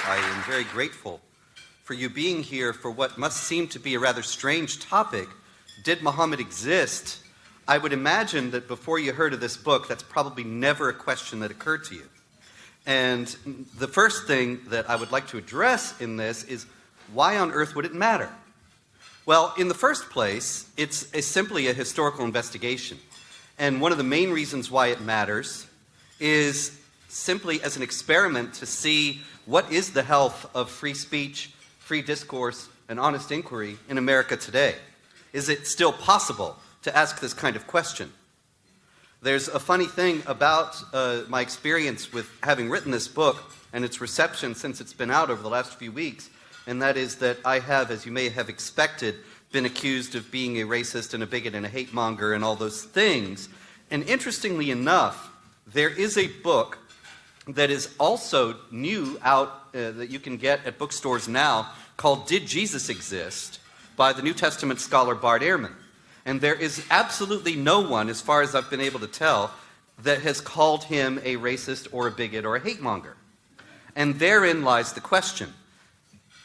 I am very grateful for you being here for what must seem to be a rather strange topic. Did Muhammad exist? I would imagine that before you heard of this book, that's probably never a question that occurred to you. And the first thing that I would like to address in this is, why on earth would it matter? Well, in the first place, it's simply a historical investigation. And one of the main reasons why it matters is simply as an experiment to see what is the health of free speech, free discourse, and honest inquiry in America today. Is it still possible to ask this kind of question? There's a funny thing about my experience with having written this book and its reception since it's been out over the last few weeks, and that is that I have, as you may have expected, been accused of being a racist and a bigot and a hate monger and all those things. And interestingly enough, there is a book that is also new out that you can get at bookstores now called Did Jesus Exist? By the New Testament scholar Bart Ehrman. And there is absolutely no one, as far as I've been able to tell, that has called him a racist or a bigot or a hate monger. And therein lies the question.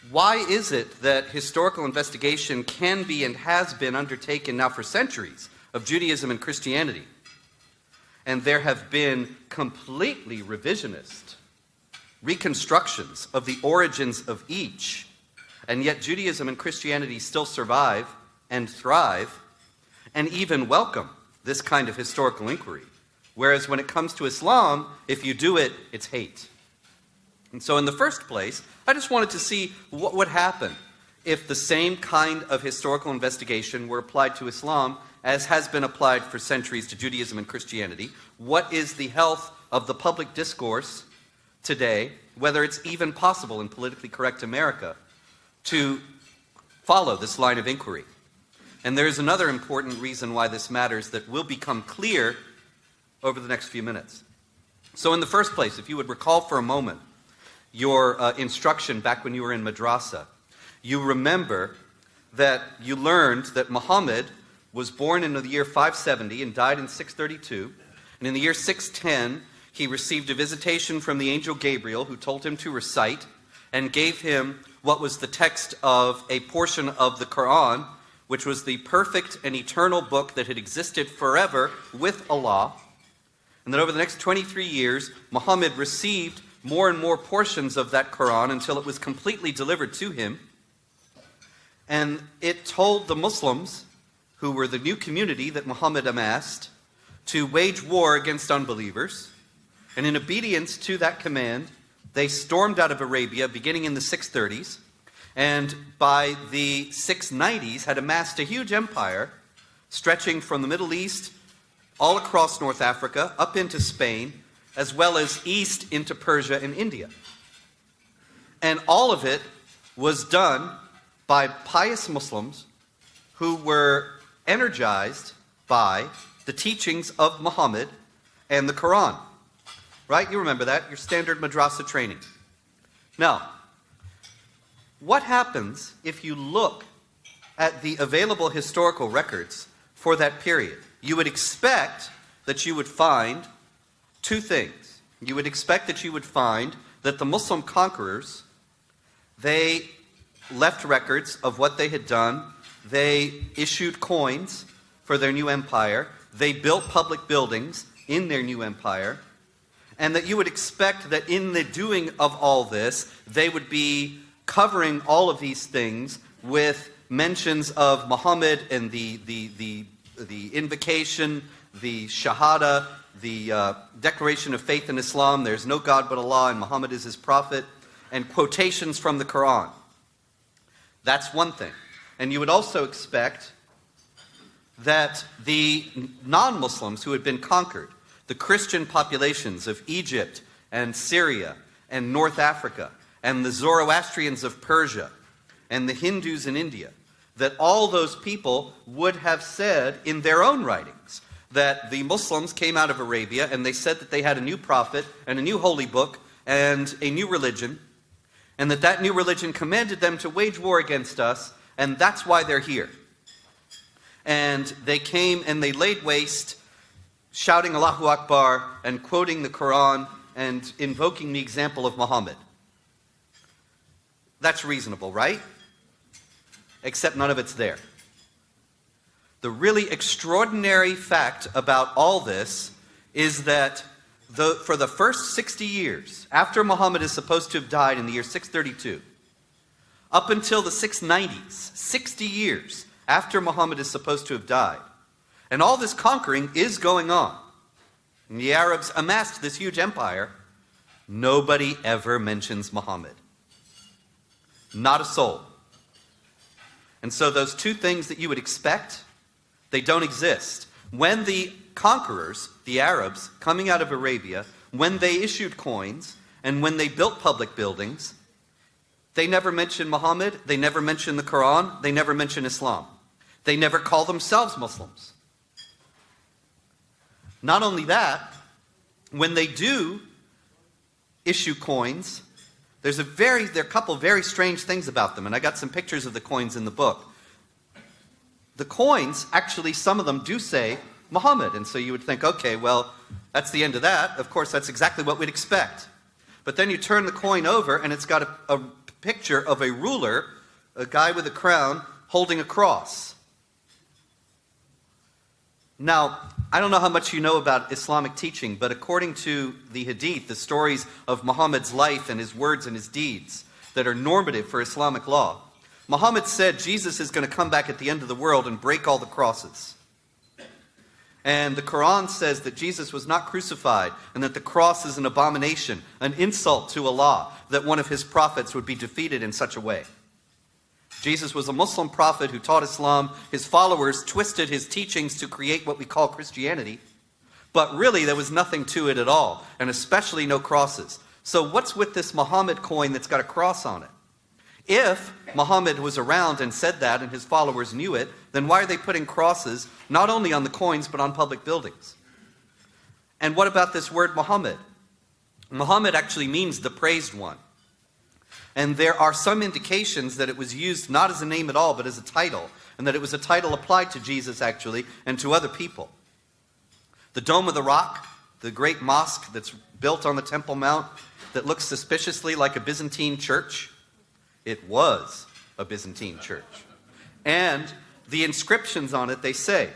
Why is it that historical investigation can be and has been undertaken now for centuries of Judaism and Christianity? And there have been completely revisionist reconstructions of the origins of each, and yet Judaism and Christianity still survive and thrive and even welcome this kind of historical inquiry. Whereas when it comes to Islam, if you do it, it's hate. And so in the first place, I just wanted to see what would happen if the same kind of historical investigation were applied to Islam as has been applied for centuries to Judaism and Christianity. What is the health of the public discourse today, whether it's even possible in politically correct America to follow this line of inquiry? And there's another important reason why this matters that will become clear over the next few minutes. So in the first place, if you would recall for a moment your instruction back when you were in madrasa, you remember that you learned that Muhammad was born in the year 570 and died in 632. And in the year 610, he received a visitation from the angel Gabriel, who told him to recite and gave him what was the text of a portion of the Quran, which was the perfect and eternal book that had existed forever with Allah. And that over the next 23 years, Muhammad received more and more portions of that Quran until it was completely delivered to him. And it told the Muslims, who were the new community that Muhammad amassed, to wage war against unbelievers. And in obedience to that command, they stormed out of Arabia beginning in the 630s, and by the 690s had amassed a huge empire stretching from the Middle East all across North Africa up into Spain, as well as east into Persia and India. And all of it was done by pious Muslims who were energized by the teachings of Muhammad and the Quran. Right? You remember that, your standard madrasa training. Now, what happens if you look at the available historical records for that period? You would expect that you would find two things. You would expect that you would find that the Muslim conquerors, they left records of what they had done. They issued coins for their new empire. They built public buildings in their new empire. And that you would expect that in the doing of all this, they would be covering all of these things with mentions of Muhammad and the invocation, the Shahada, the declaration of faith in Islam, there's no God but Allah and Muhammad is his prophet, and quotations from the Quran. That's one thing. And you would also expect that the non-Muslims who had been conquered, the Christian populations of Egypt and Syria and North Africa, and the Zoroastrians of Persia, and the Hindus in India, that all those people would have said in their own writings that the Muslims came out of Arabia and they said that they had a new prophet and a new holy book and a new religion, and that that new religion commanded them to wage war against us, and that's why they're here. And they came and they laid waste, shouting Allahu Akbar and quoting the Quran and invoking the example of Muhammad. That's reasonable, right? Except none of it's there. The really extraordinary fact about all this is that for the first 60 years, after Muhammad is supposed to have died in the year 632, up until the 690s, 60 years after Muhammad is supposed to have died, and all this conquering is going on, and the Arabs amassed this huge empire, nobody ever mentions Muhammad. Not a soul. And so those two things that you would expect, they don't exist. When the conquerors, the Arabs, coming out of Arabia, when they issued coins and when they built public buildings, they never mention Muhammad, they never mention the Quran, they never mention Islam. They never call themselves Muslims. Not only that, when they do issue coins, there are a couple very strange things about them, and I got some pictures of the coins in the book. The coins, actually, some of them do say Muhammad, and so you would think, okay, well, that's the end of that. Of course, that's exactly what we'd expect. But then you turn the coin over, and it's got a picture of a ruler, a guy with a crown, holding a cross. Now, I don't know how much you know about Islamic teaching, but according to the Hadith, the stories of Muhammad's life and his words and his deeds that are normative for Islamic law, Muhammad said Jesus is going to come back at the end of the world and break all the crosses. And the Quran says that Jesus was not crucified and that the cross is an abomination, an insult to Allah, that one of his prophets would be defeated in such a way. Jesus was a Muslim prophet who taught Islam. His followers twisted his teachings to create what we call Christianity. But really, there was nothing to it at all, and especially no crosses. So what's with this Muhammad coin that's got a cross on it? If Muhammad was around and said that and his followers knew it, then why are they putting crosses not only on the coins but on public buildings? And what about this word Muhammad? Muhammad actually means the praised one. And there are some indications that it was used not as a name at all, but as a title, and that it was a title applied to Jesus, actually, and to other people. The Dome of the Rock, the great mosque that's built on the Temple Mount, that looks suspiciously like a Byzantine church, it was a Byzantine church. And the inscriptions on it, they say,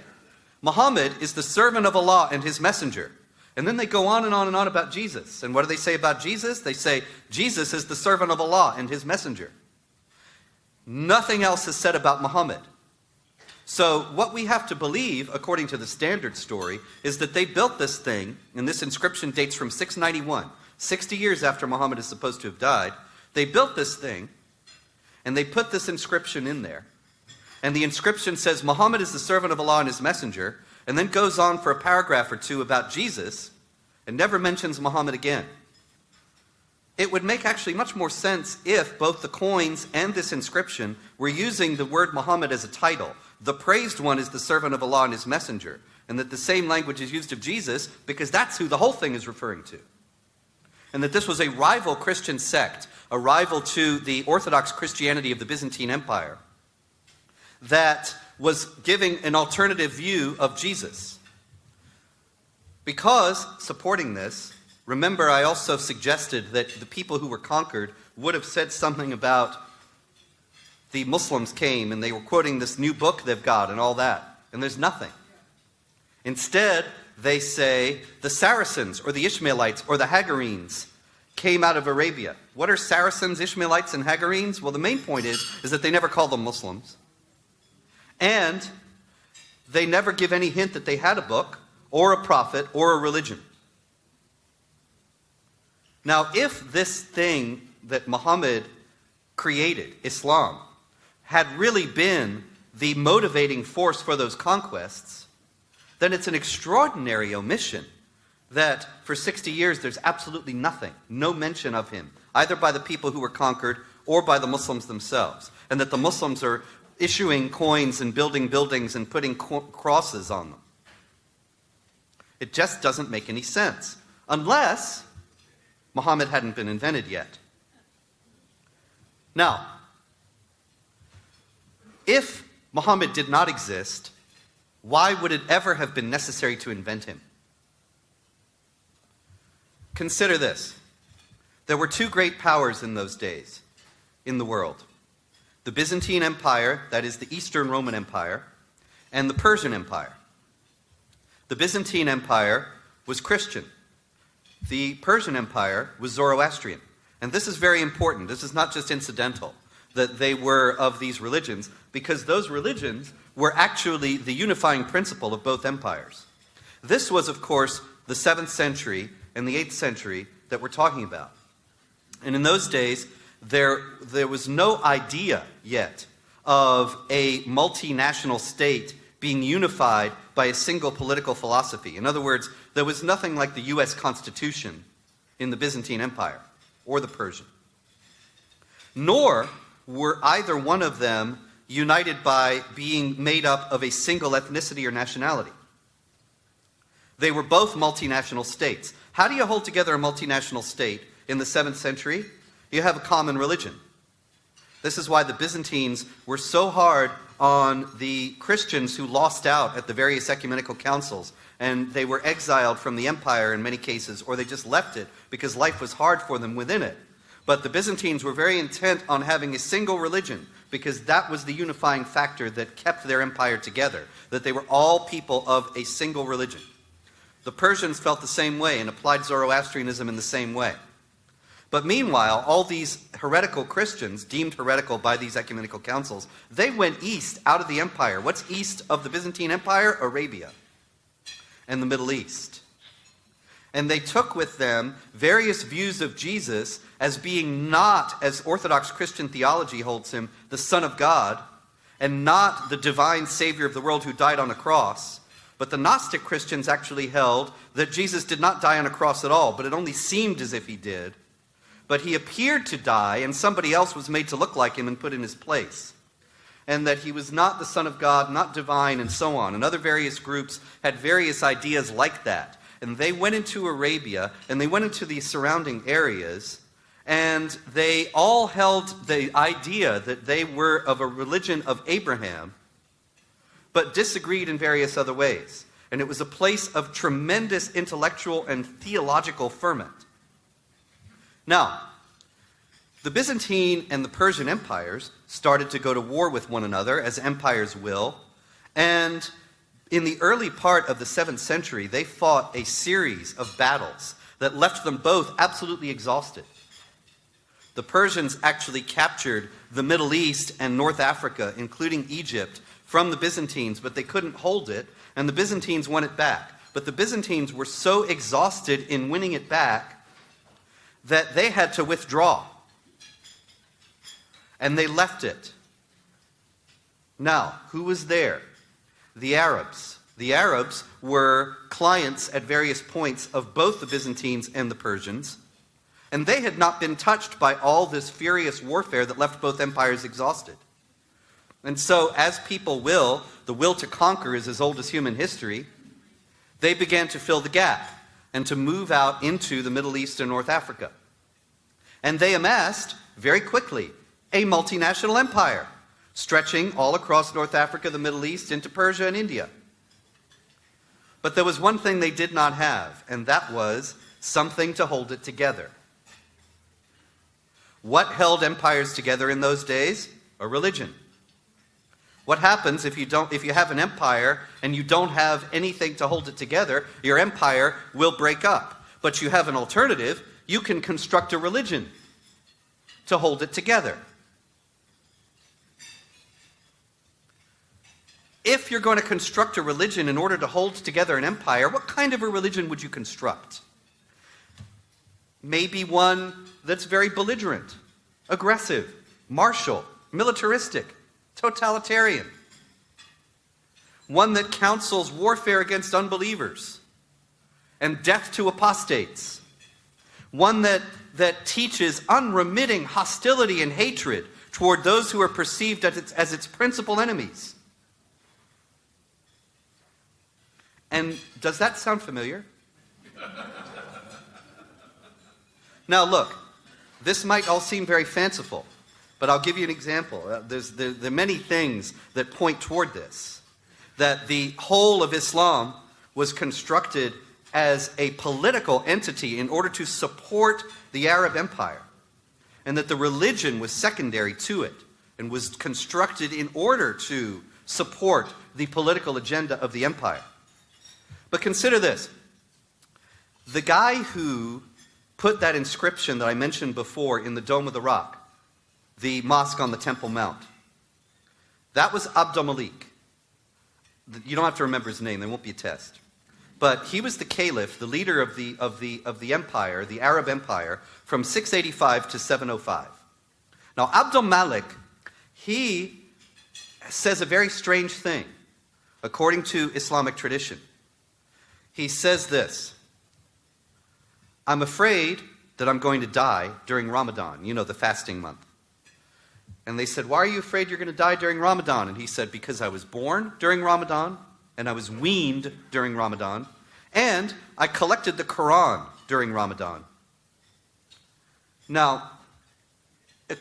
Muhammad is the servant of Allah and his messenger. And then they go on and on and on about Jesus. And what do they say about Jesus? They say, Jesus is the servant of Allah and his messenger. Nothing else is said about Muhammad. So what we have to believe, according to the standard story, is that they built this thing, and this inscription dates from 691, 60 years after Muhammad is supposed to have died. They built this thing, and they put this inscription in there. And the inscription says, Muhammad is the servant of Allah and his messenger, and then goes on for a paragraph or two about Jesus, and never mentions Muhammad again. It would make actually much more sense if both the coins and this inscription were using the word Muhammad as a title. The praised one is the servant of Allah and his messenger, and that the same language is used of Jesus because that's who the whole thing is referring to. And that this was a rival Christian sect, a rival to the Orthodox Christianity of the Byzantine Empire, that was giving an alternative view of Jesus. Because, supporting this, remember I also suggested that the people who were conquered would have said something about the Muslims came and they were quoting this new book they've got and all that. And there's nothing. Instead, they say the Saracens or the Ishmaelites or the Hagarenes came out of Arabia. What are Saracens, Ishmaelites, and Hagarenes? Well, the main point is that they never call them Muslims. And they never give any hint that they had a book or a prophet or a religion. Now, if this thing that Muhammad created, Islam, had really been the motivating force for those conquests, then it's an extraordinary omission that for 60 years there's absolutely nothing, no mention of him, either by the people who were conquered or by the Muslims themselves, and that the Muslims are issuing coins and building buildings and putting crosses on them. It just doesn't make any sense, unless Muhammad hadn't been invented yet. Now, if Muhammad did not exist, why would it ever have been necessary to invent him? Consider this. There were two great powers in those days. in the world: the Byzantine Empire, that is the Eastern Roman Empire, and the Persian Empire. The Byzantine Empire was Christian. The Persian Empire was Zoroastrian. And this is very important. This is not just incidental that they were of these religions, because those religions were actually the unifying principle of both empires. This was, of course, the 7th century and the 8th century that we're talking about. And in those days, there was no idea yet of a multinational state being unified by a single political philosophy. In other words, there was nothing like the U.S. Constitution in the Byzantine Empire or the Persian. Nor were either one of them united by being made up of a single ethnicity or nationality. They were both multinational states. How do you hold together a multinational state in the 7th century? You have a common religion. This is why the Byzantines were so hard on the Christians who lost out at the various ecumenical councils, and they were exiled from the empire in many cases, or they just left it because life was hard for them within it. But the Byzantines were very intent on having a single religion, because that was the unifying factor that kept their empire together, that they were all people of a single religion. The Persians felt the same way and applied Zoroastrianism in the same way. But meanwhile, all these heretical Christians, deemed heretical by these ecumenical councils, they went east out of the empire. What's east of the Byzantine Empire? Arabia and the Middle East. And they took with them various views of Jesus as being not, as Orthodox Christian theology holds him, the Son of God, and not the divine Savior of the world who died on a cross. But the Gnostic Christians actually held that Jesus did not die on a cross at all, but it only seemed as if he did. But he appeared to die, and somebody else was made to look like him and put in his place. And that he was not the Son of God, not divine, and so on. And other various groups had various ideas like that. And they went into Arabia, and they went into the surrounding areas, and they all held the idea that they were of a religion of Abraham, but disagreed in various other ways. And it was a place of tremendous intellectual and theological ferment. Now, the Byzantine and the Persian empires started to go to war with one another, as empires will, and in the early part of the 7th century, they fought a series of battles that left them both absolutely exhausted. The Persians actually captured the Middle East and North Africa, including Egypt, from the Byzantines, but they couldn't hold it, and the Byzantines won it back. But the Byzantines were so exhausted in winning it back that they had to withdraw. And they left it. Now, who was there? The Arabs. The Arabs were clients at various points of both the Byzantines and the Persians, and they had not been touched by all this furious warfare that left both empires exhausted. And so, as people will, the will to conquer is as old as human history, they began to fill the gap and to move out into the Middle East and North Africa. And they amassed, very quickly, a multinational empire, stretching all across North Africa, the Middle East, into Persia and India. But there was one thing they did not have, and that was something to hold it together. What held empires together in those days? A religion. What happens if you have an empire and you don't have anything to hold it together? Your empire will break up. But you have an alternative. You can construct a religion to hold it together. If you're going to construct a religion in order to hold together an empire, what kind of a religion would you construct? Maybe one that's very belligerent, aggressive, martial, militaristic, totalitarian. One that counsels warfare against unbelievers and death to apostates. One that teaches unremitting hostility and hatred toward those who are perceived as its principal enemies. And does that sound familiar? Now look, this might all seem very fanciful, but I'll give you an example. There are many things that point toward this. That the whole of Islam was constructed as a political entity in order to support the Arab Empire. and that the religion was secondary to it and was constructed in order to support the political agenda of the empire. But consider this. The guy who put that inscription that I mentioned before in the Dome of the Rock, the mosque on the Temple Mount, that was Abd al-Malik. You don't have to remember his name, there won't be a test. But he was the caliph, the leader of the empire, the Arab Empire, from 685 to 705. Now, Abd al-Malik, he says a very strange thing, according to Islamic tradition. He says this: I'm afraid that I'm going to die during Ramadan, the fasting month. And they said, why are you afraid you're going to die during Ramadan? And he said, because I was born during Ramadan, and I was weaned during Ramadan, and I collected the Quran during Ramadan. Now,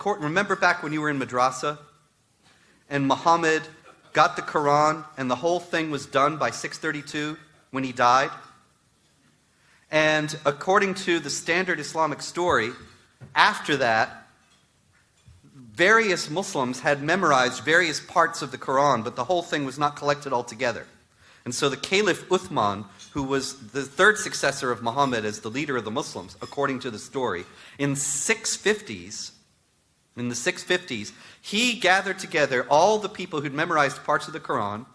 remember back when you were in madrasa, and Muhammad got the Quran, and the whole thing was done by 632 when he died? And according to the standard Islamic story, after that, various Muslims had memorized various parts of the Quran, but the whole thing was not collected all together. And so the Caliph Uthman, who was the third successor of Muhammad as the leader of the Muslims, according to the story, in the 650s, he gathered together all the people who'd memorized parts of the Quran,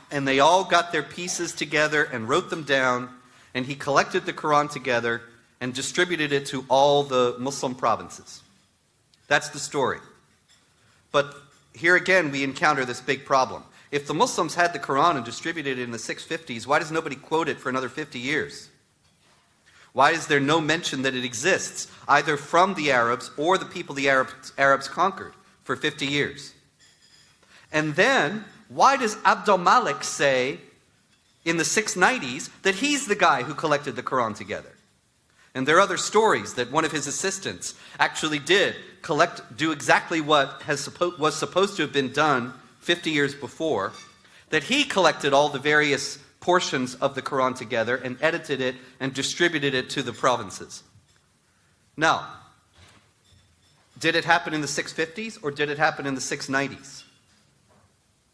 and they all got their pieces together and wrote them down, and he collected the Quran together and distributed it to all the Muslim provinces. That's the story. But here again we encounter this big problem. If the Muslims had the Quran and distributed it in the 650s, why does nobody quote it for another 50 years? Why is there no mention that it exists, either from the Arabs or the people the Arabs conquered for 50 years? And then, why does Abd al-Malik say in the 690s that he's the guy who collected the Quran together? And there are other stories that one of his assistants actually did do exactly what was supposed to have been done 50 years before, that he collected all the various portions of the Quran together and edited it and distributed it to the provinces. Now, did it happen in the 650s or did it happen in the 690s?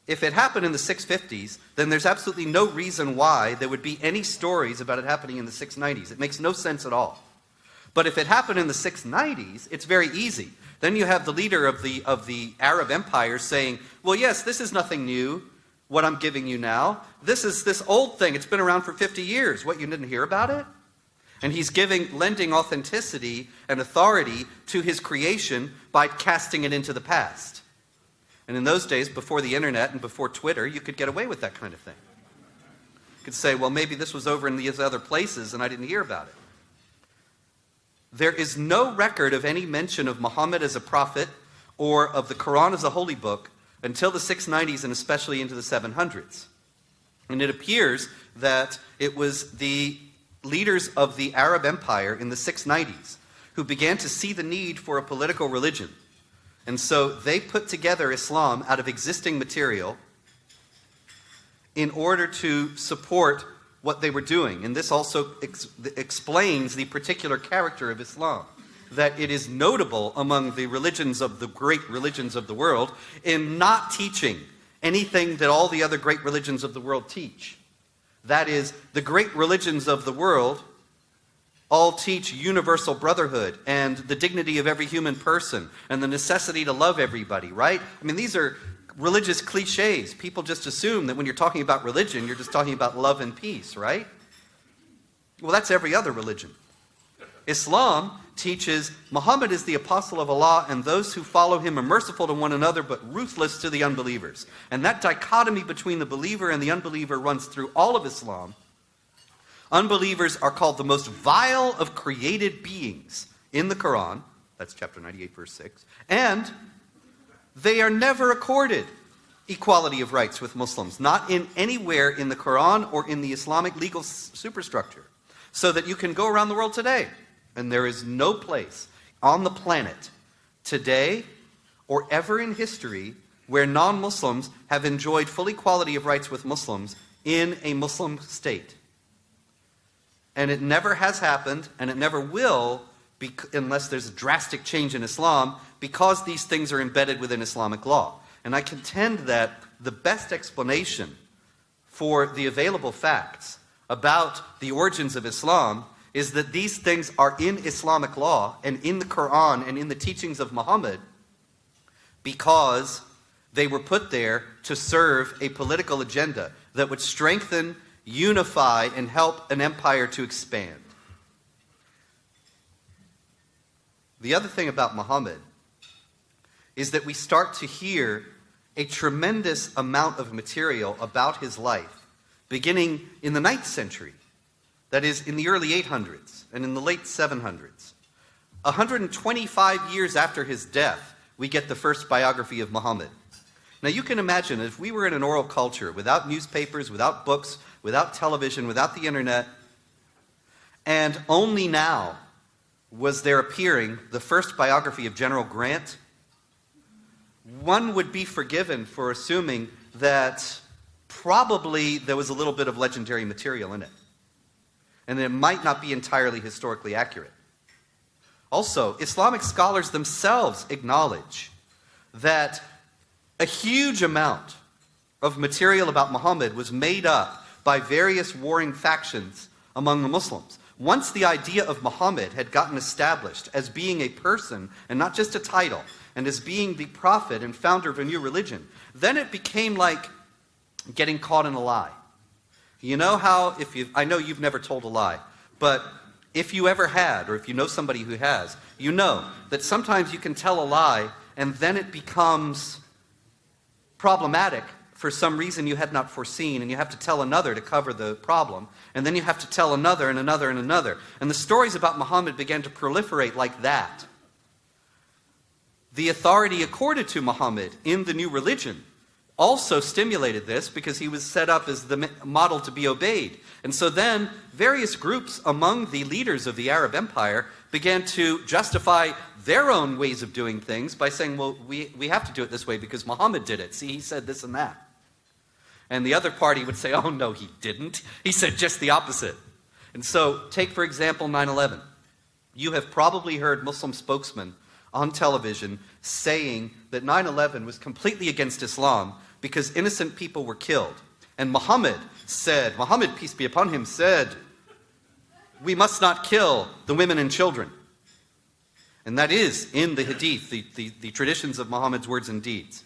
If it happened in the 650s, then there's absolutely no reason why there would be any stories about it happening in the 690s. It makes no sense at all. But if it happened in the 690s, it's very easy. Then you have the leader of the Arab Empire saying, well, yes, this is nothing new, what I'm giving you now. This is this old thing. It's been around for 50 years. What, you didn't hear about it? And he's lending authenticity and authority to his creation by casting it into the past. And in those days, before the internet and before Twitter, you could get away with that kind of thing. You could say, well, maybe this was over in these other places and I didn't hear about it. There is no record of any mention of Muhammad as a prophet or of the Quran as a holy book until the 690s and especially into the 700s. And it appears that it was the leaders of the Arab Empire in the 690s who began to see the need for a political religion. And so they put together Islam out of existing material in order to support what they were doing. And this also explains the particular character of Islam, that it is notable among the religions of the great religions of the world in not teaching anything that all the other great religions of the world teach. That is, the great religions of the world all teach universal brotherhood and the dignity of every human person and the necessity to love everybody, right? I mean, these are religious cliches. People just assume that when you're talking about religion, you're just talking about love and peace, right? Well, that's every other religion. Islam teaches Muhammad is the apostle of Allah and those who follow him are merciful to one another but ruthless to the unbelievers. And that dichotomy between the believer and the unbeliever runs through all of Islam. Unbelievers are called the most vile of created beings in the Quran. That's chapter 98, verse 6. And they are never accorded equality of rights with Muslims, not in anywhere in the Quran or in the Islamic legal superstructure. So that you can go around the world today, and there is no place on the planet today or ever in history where non-Muslims have enjoyed full equality of rights with Muslims in a Muslim state. And it never has happened, and it never will, unless there's a drastic change in Islam, because these things are embedded within Islamic law. And I contend that the best explanation for the available facts about the origins of Islam is that these things are in Islamic law and in the Quran and in the teachings of Muhammad because they were put there to serve a political agenda that would strengthen, unify, and help an empire to expand. The other thing about Muhammad is that we start to hear a tremendous amount of material about his life, beginning in the 9th century, that is, in the early 800s and in the late 700s. 125 years after his death, we get the first biography of Muhammad. Now you can imagine if we were in an oral culture without newspapers, without books, without television, without the internet, and only now was there appearing the first biography of General Grant, one would be forgiven for assuming that probably there was a little bit of legendary material in it, and it might not be entirely historically accurate. Also, Islamic scholars themselves acknowledge that a huge amount of material about Muhammad was made up by various warring factions among the Muslims. Once the idea of Muhammad had gotten established as being a person and not just a title, and as being the prophet and founder of a new religion, then it became like getting caught in a lie. You know how, I know you've never told a lie, but if you ever had, or if you know somebody who has, you know that sometimes you can tell a lie and then it becomes problematic for some reason you had not foreseen, and you have to tell another to cover the problem, and then you have to tell another and another and another. And the stories about Muhammad began to proliferate like that. The authority accorded to Muhammad in the new religion also stimulated this because he was set up as the model to be obeyed. And so then various groups among the leaders of the Arab Empire began to justify their own ways of doing things by saying, well, we have to do it this way because Muhammad did it. See, he said this and that. And the other party would say, oh, no, he didn't. He said just the opposite. And so take, for example, 9/11. You have probably heard Muslim spokesmen on television saying that 9/11 was completely against Islam because innocent people were killed. And Muhammad, peace be upon him, said, we must not kill the women and children. And that is in the hadith, the traditions of Muhammad's words and deeds.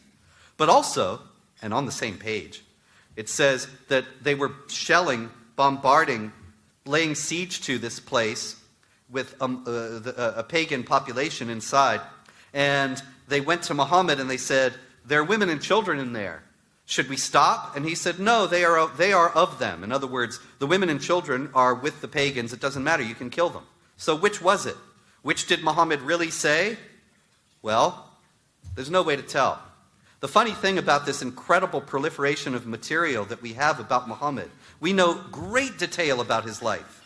But also, and on the same page, it says that they were shelling, bombarding, laying siege to this place with a pagan population inside. And they went to Muhammad and they said, there are women and children in there. Should we stop? And he said, no, they are of them. In other words, the women and children are with the pagans. It doesn't matter. You can kill them. So which was it? Which did Muhammad really say? Well, there's no way to tell. The funny thing about this incredible proliferation of material that we have about Muhammad, we know great detail about his life,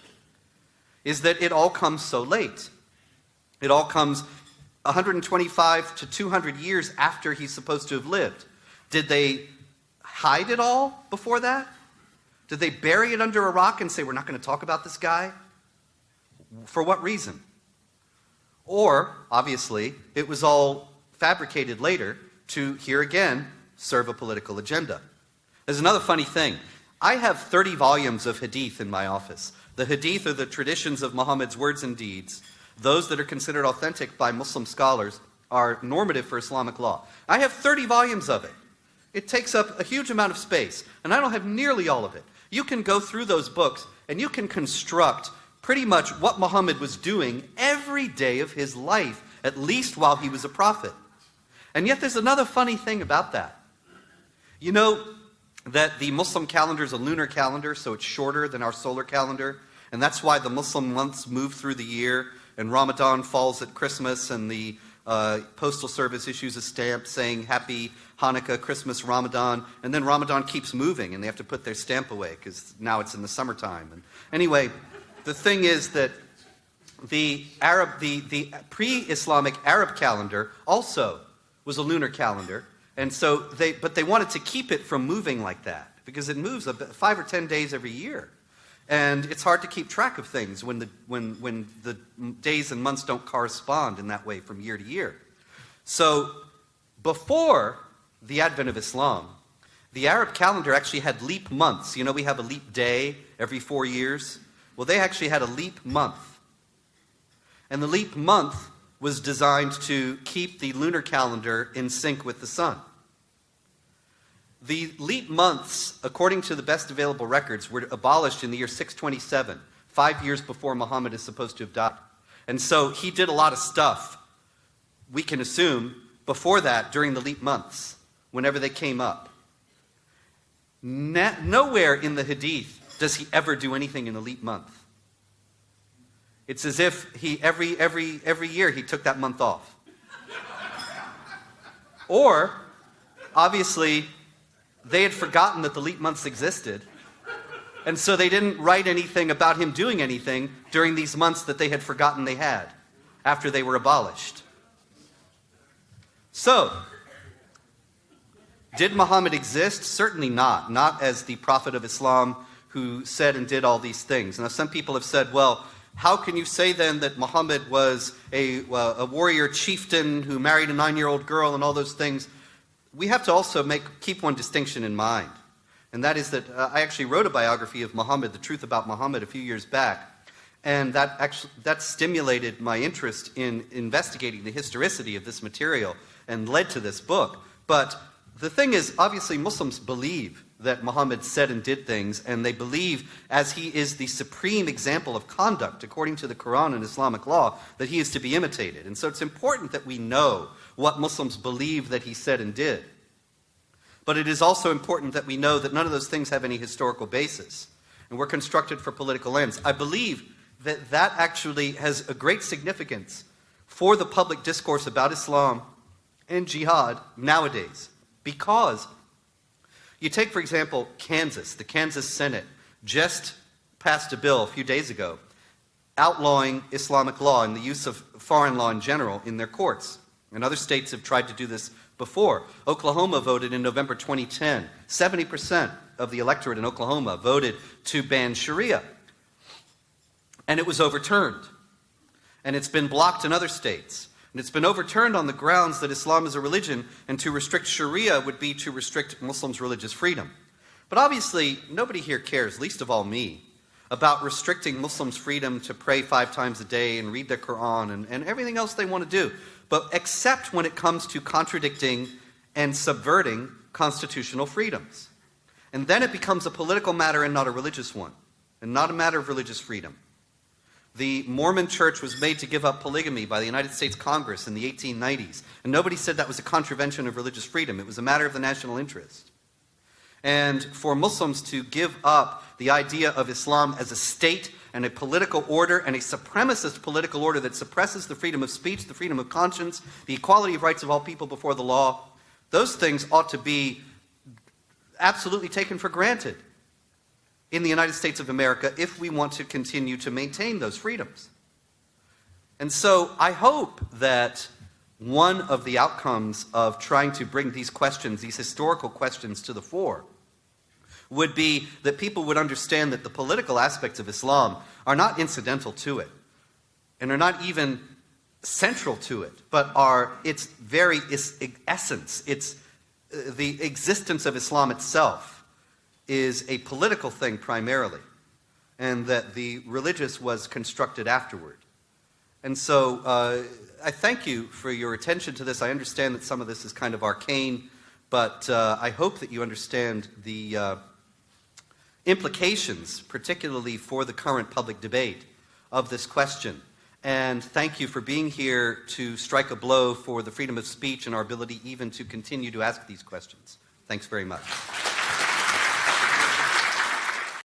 is that it all comes so late. It all comes 125 to 200 years after he's supposed to have lived. Did they hide it all before that? Did they bury it under a rock and say, we're not going to talk about this guy? For what reason? Or, obviously, it was all fabricated later to, here again, serve a political agenda. There's another funny thing. I have 30 volumes of hadith in my office. The hadith are the traditions of Muhammad's words and deeds. Those that are considered authentic by Muslim scholars are normative for Islamic law. I have 30 volumes of it. It takes up a huge amount of space, and I don't have nearly all of it. You can go through those books, and you can construct pretty much what Muhammad was doing every day of his life, at least while he was a prophet. And yet there's another funny thing about that. You know that the Muslim calendar is a lunar calendar, so it's shorter than our solar calendar, and that's why the Muslim months move through the year, and Ramadan falls at Christmas, and the Postal Service issues a stamp saying Happy Hanukkah, Christmas, Ramadan, and then Ramadan keeps moving, and they have to put their stamp away because now it's in the summertime. And anyway, the thing is that the pre-Islamic Arab calendar also was a lunar calendar, and so they wanted to keep it from moving like that because it moves 5 or 10 days every year. And it's hard to keep track of things when the days and months don't correspond in that way from year to year. So before the advent of Islam, the Arab calendar actually had leap months. You know, we have a leap day every 4 years. Well, they actually had a leap month. And the leap month was designed to keep the lunar calendar in sync with the sun. The leap months, according to the best available records, were abolished in the year 627, 5 years before Muhammad is supposed to have died. And so he did a lot of stuff, we can assume, before that, during the leap months, whenever they came up. Nowhere in the Hadith does he ever do anything in a leap month. It's as if he every year he took that month off. Or, obviously, they had forgotten that the leap months existed, and so they didn't write anything about him doing anything during these months that they had forgotten they had, after they were abolished. So, did Muhammad exist? Certainly not. Not as the prophet of Islam who said and did all these things. Now, some people have said, well, how can you say then that Muhammad was a warrior chieftain who married a 9-year-old girl and all those things? We have to also keep one distinction in mind. And that is that I actually wrote a biography of Muhammad, The Truth About Muhammad, a few years back. And that stimulated my interest in investigating the historicity of this material and led to this book. But the thing is, obviously, Muslims believe that Muhammad said and did things, and they believe, as he is the supreme example of conduct, according to the Quran and Islamic law, that he is to be imitated. And so it's important that we know what Muslims believe that he said and did. But it is also important that we know that none of those things have any historical basis, and were constructed for political ends. I believe that that actually has a great significance for the public discourse about Islam and jihad nowadays, because you take, for example, Kansas. The Kansas Senate just passed a bill a few days ago outlawing Islamic law and the use of foreign law in general in their courts. And other states have tried to do this before. Oklahoma voted in November 2010. 70% of the electorate in Oklahoma voted to ban Sharia. And it was overturned. And it's been blocked in other states. And it's been overturned on the grounds that Islam is a religion, and to restrict Sharia would be to restrict Muslims' religious freedom. But obviously, nobody here cares, least of all me, about restricting Muslims' freedom to pray 5 times a day and read their Quran and everything else they want to do, but except when it comes to contradicting and subverting constitutional freedoms. And then it becomes a political matter and not a religious one, and not a matter of religious freedom. The Mormon Church was made to give up polygamy by the United States Congress in the 1890s. And nobody said that was a contravention of religious freedom. It was a matter of the national interest. And for Muslims to give up the idea of Islam as a state and a political order, and a supremacist political order that suppresses the freedom of speech, the freedom of conscience, the equality of rights of all people before the law, those things ought to be absolutely taken for granted in the United States of America if we want to continue to maintain those freedoms. And so I hope that one of the outcomes of trying to bring these questions, these historical questions, to the fore would be that people would understand that the political aspects of Islam are not incidental to it, and are not even central to it, but are its very essence. It's the existence of Islam itself is a political thing primarily, and that the religious was constructed afterward. And so I thank you for your attention to this. I understand that some of this is kind of arcane, but I hope that you understand the implications, particularly for the current public debate of this question. And thank you for being here to strike a blow for the freedom of speech and our ability even to continue to ask these questions. Thanks very much.